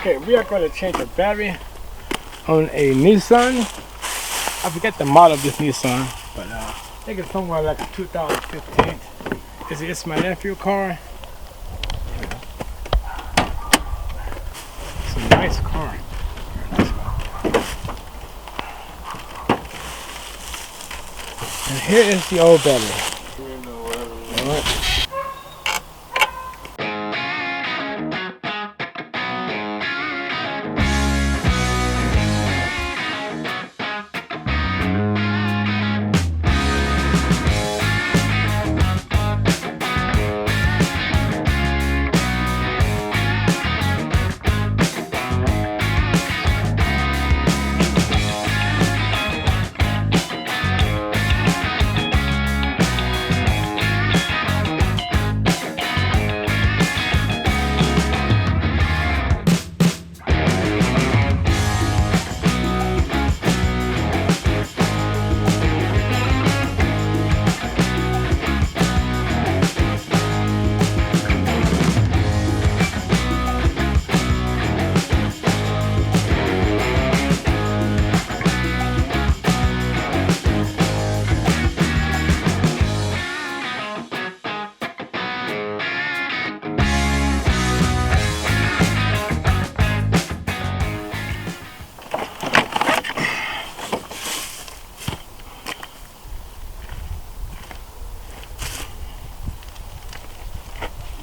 Okay, we are going to change the battery on a Nissan. I forget the model of this Nissan, but I think it's somewhere like a 2015. It's my nephew car. It's a nice car. And here is the old battery. All right.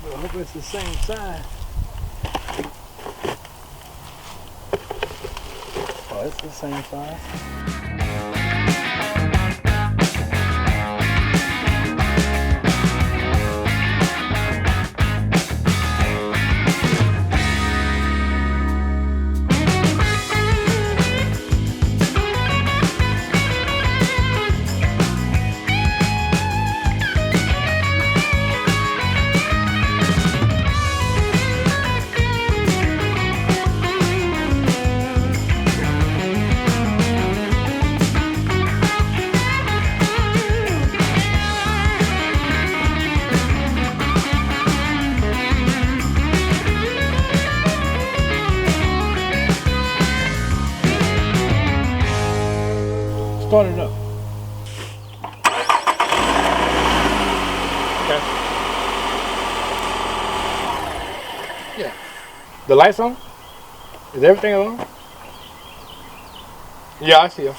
I hope it's the same size. Oh, it's the same size. Start it up. Okay. Yeah. The lights on? Is everything on? Yeah, I see you.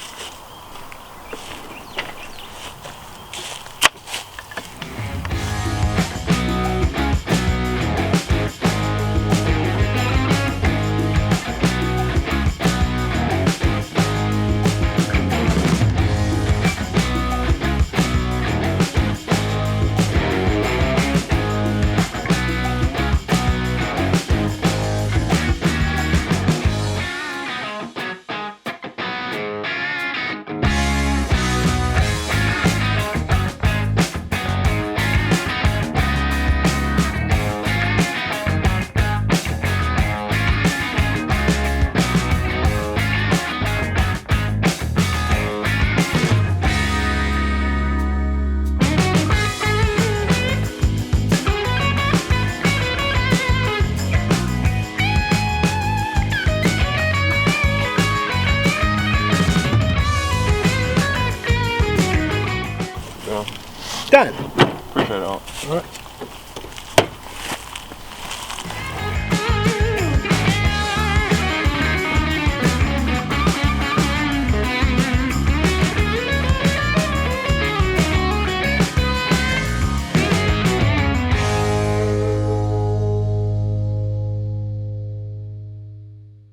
Done. Appreciate it all. All right.